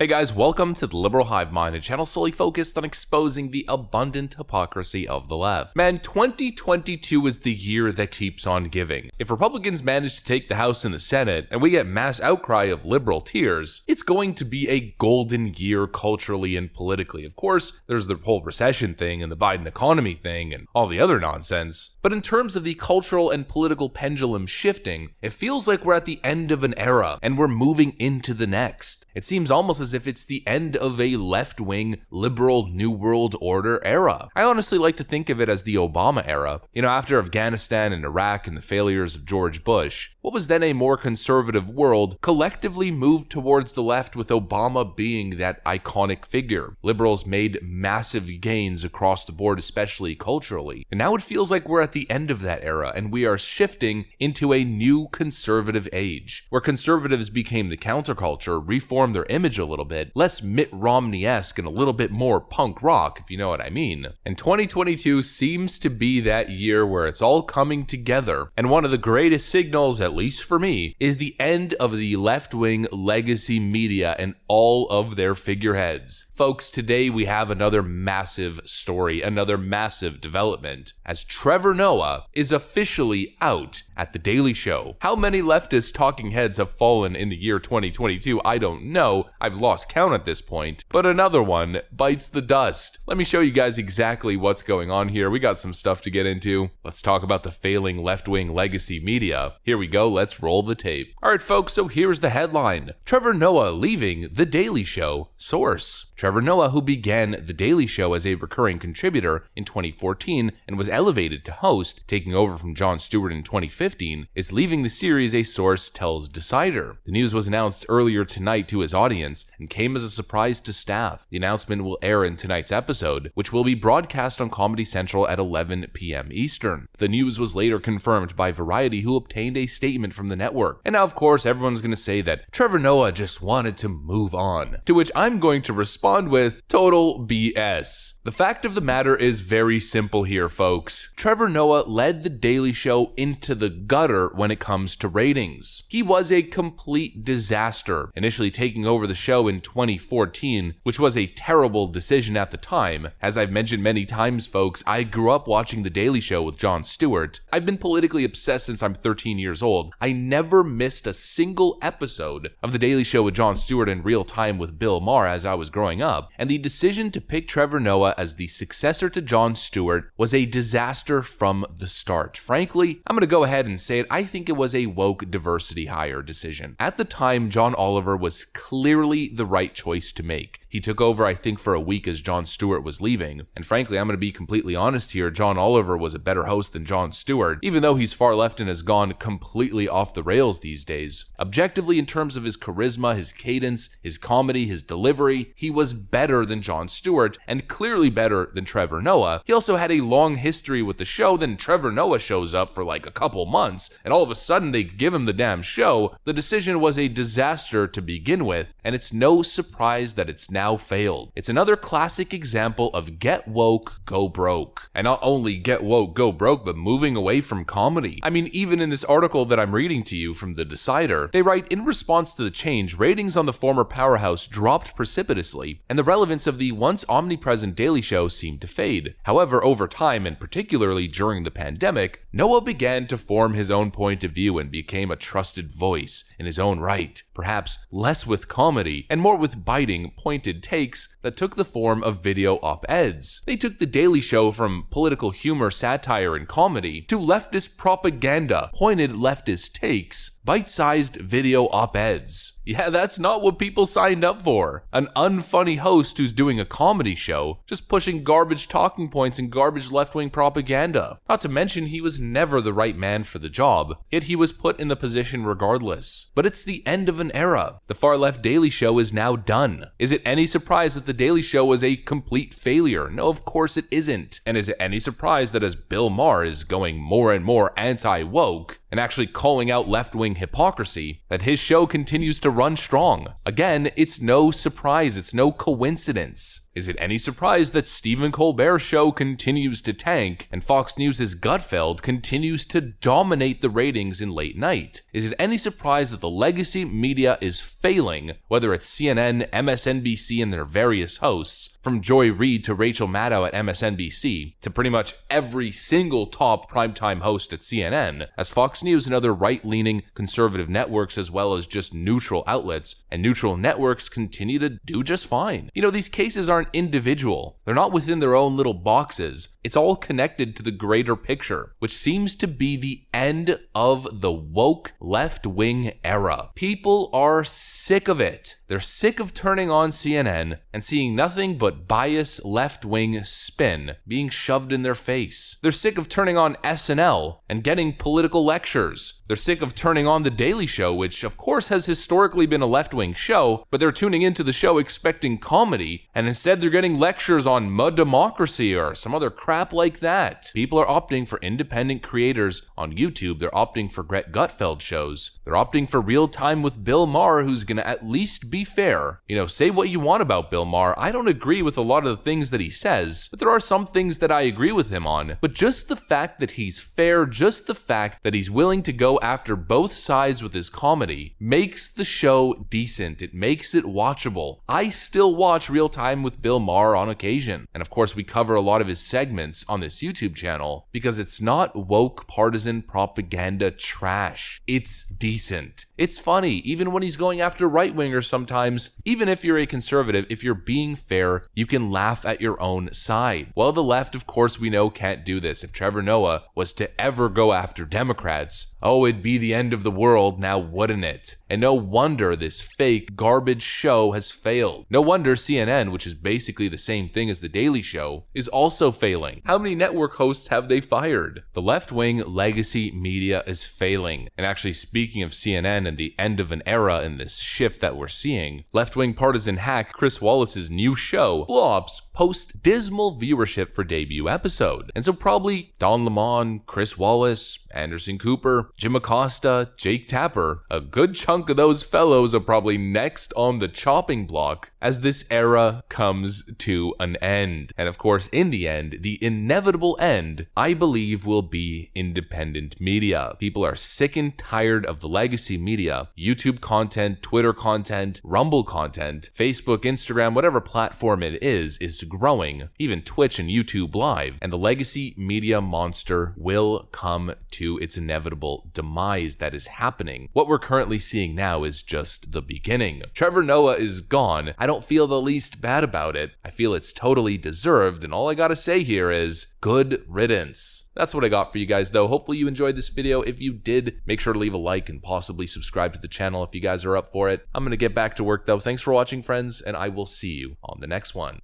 Hey guys, welcome to the Liberal Hive Mind, a channel solely focused on exposing the abundant hypocrisy of the left. Man, 2022 is the year that keeps on giving. If Republicans manage to take the House and the Senate, and we get mass outcry of liberal tears, it's going to be a golden year culturally and politically. Of course, there's the whole recession thing and the Biden economy thing and all the other nonsense. But in terms of the cultural and political pendulum shifting, it feels like we're at the end of an era and we're moving into the next. It seems almost as if it's the end of a left-wing, liberal, New World Order era. I honestly like to think of it as the Obama era. You know, after Afghanistan and Iraq and the failures of George Bush, what was then a more conservative world collectively moved towards the left, with Obama being that iconic figure. Liberals made massive gains across the board, especially culturally. And now it feels like we're at the end of that era and we are shifting into a new conservative age, where conservatives became the counterculture, reformed their image a little bit, less Mitt Romney-esque and a little bit more punk rock, if you know what I mean. And 2022 seems to be that year where it's all coming together, and one of the greatest signals, at least for me, is the end of the left-wing legacy media and all of their figureheads. Folks, today we have another massive story, another massive development, as Trevor Noah is officially out at The Daily Show. How many leftist talking heads have fallen in the year 2022? I don't know. I've lost count at this point. But another one bites the dust. Let me show you guys exactly what's going on here. We got some stuff to get into. Let's talk about the failing left-wing legacy media. Here we go. Let's roll the tape. All right, folks, so here's the headline. Trevor Noah leaving The Daily Show. Source: Trevor Noah, who began The Daily Show as a recurring contributor in 2014 and was elevated to host, taking over from Jon Stewart in 2015, is leaving the series, a source tells Decider. The news was announced earlier tonight to his audience and came as a surprise to staff. The announcement will air in tonight's episode, which will be broadcast on Comedy Central at 11 p.m. Eastern. The news was later confirmed by Variety, who obtained a statement from the network. And now, of course, everyone's going to say that Trevor Noah just wanted to move on, to which I'm going to respond with total BS. The fact of the matter is very simple here, folks. Trevor Noah led The Daily Show into the gutter when it comes to ratings. He was a complete disaster, initially taking over the show in 2014, which was a terrible decision at the time. As I've mentioned many times, folks, I grew up watching The Daily Show with Jon Stewart. I've been politically obsessed since I'm 13 years old. I never missed a single episode of The Daily Show with Jon Stewart in real time with Bill Maher as I was growing up, and the decision to pick Trevor Noah as the successor to Jon Stewart was a disaster from the start. Frankly, I'm going to go ahead and say it, I think it was a woke diversity hire decision. At the time, John Oliver was clearly the right choice to make. He took over, I think, for a week as Jon Stewart was leaving. And frankly, I'm going to be completely honest here, John Oliver was a better host than Jon Stewart, even though he's far left and has gone completely off the rails these days. Objectively, in terms of his charisma, his cadence, his comedy, his delivery, he was better than Jon Stewart, and clearly better than Trevor Noah. He also had a long history with the show. Then Trevor Noah shows up for like a couple months, and all of a sudden they give him the damn show. The decision was a disaster to begin with, and it's no surprise that it's now failed. It's another classic example of get woke, go broke. And not only get woke, go broke, but moving away from comedy. I mean, even in this article that I'm reading to you from The Decider, they write, in response to the change, ratings on the former powerhouse dropped precipitously, and the relevance of the once omnipresent Daily Show seemed to fade. However, over time, and particularly during the pandemic, Noah began to form his own point of view and became a trusted voice in his own right, perhaps less with comedy and more with biting, pointed takes that took the form of video op-eds. They took The Daily Show from political humor, satire, and comedy to leftist propaganda, pointed leftist takes, bite-sized video op-eds. Yeah, that's not what people signed up for. An unfunny host who's doing a comedy show, just pushing garbage talking points and garbage left-wing propaganda. Not to mention, he was never the right man for the job, yet he was put in the position regardless. But it's the end of an era. The far-left Daily Show is now done. Is it any surprise that The Daily Show was a complete failure? No, of course it isn't. And is it any surprise that as Bill Maher is going more and more anti-woke, and actually calling out left-wing hypocrisy, that his show continues to run strong? Again, it's no surprise, it's no coincidence. Is it any surprise that Stephen Colbert's show continues to tank and Fox News' Gutfeld continues to dominate the ratings in late night? Is it any surprise that the legacy media is failing, whether it's CNN, MSNBC, and their various hosts, from Joy Reid to Rachel Maddow at MSNBC, to pretty much every single top primetime host at CNN, as Fox News and other right-leaning conservative networks, as well as just neutral outlets and neutral networks, continue to do just fine? You know, these cases aren't individual. They're not within their own little boxes. It's all connected to the greater picture, which seems to be the end of the woke left-wing era. People are sick of it. They're sick of turning on CNN and seeing nothing but bias left-wing spin being shoved in their face. They're sick of turning on SNL and getting political lectures. They're sick of turning on The Daily Show, which of course has historically been a left-wing show, but they're tuning into the show expecting comedy, and instead they're getting lectures on democracy or some other crap like that. People are opting for independent creators on YouTube. They're opting for Greg Gutfeld shows. They're opting for Real Time with Bill Maher, who's gonna at least be fair. You know, say what you want about Bill Maher. I don't agree with a lot of the things that he says, but there are some things that I agree with him on. But just the fact that he's fair, just the fact that he's willing to go after both sides with his comedy makes the show decent. It makes it watchable. I still watch Real Time with Bill Maher on occasion. And of course, we cover a lot of his segments on this YouTube channel because it's not woke partisan propaganda trash. It's decent. It's funny, even when he's going after right-wingers sometimes. Even if you're a conservative, if you're being fair, you can laugh at your own side. Well, the left, of course, we know can't do this. If Trevor Noah was to ever go after Democrats, oh, it'd be the end of the world now, wouldn't it? And no wonder this fake garbage show has failed. No wonder CNN, which is basically the same thing as The Daily Show, is also failing. How many network hosts have they fired? The left-wing legacy media is failing. And actually, speaking of CNN and the end of an era and this shift that we're seeing, left-wing partisan hack Chris Wallace's new show, Flops, posts dismal viewership for debut episode. And so probably Don Lemon, Chris Wallace, Anderson Cooper, Jim Acosta, Jake Tapper, a good chunk of those fellows are probably next on the chopping block as this era comes to an end. And of course, in the end, the inevitable end, I believe, will be independent media. People are sick and tired of the legacy media. YouTube content, Twitter content, Rumble content, Facebook, Instagram, whatever platform it is growing, even Twitch and YouTube Live, and the legacy media monster will come to its inevitable demise that is happening. What we're currently seeing now is just the beginning. Trevor Noah is gone. I don't feel the least bad about it. I feel it's totally deserved, and all I gotta say here is good riddance. That's what I got for you guys, though. Hopefully you enjoyed this video. If you did, make sure to leave a like and possibly subscribe to the channel if you guys are up for it. I'm gonna get back to work, though. Thanks for watching, friends, and I will see you on the next one.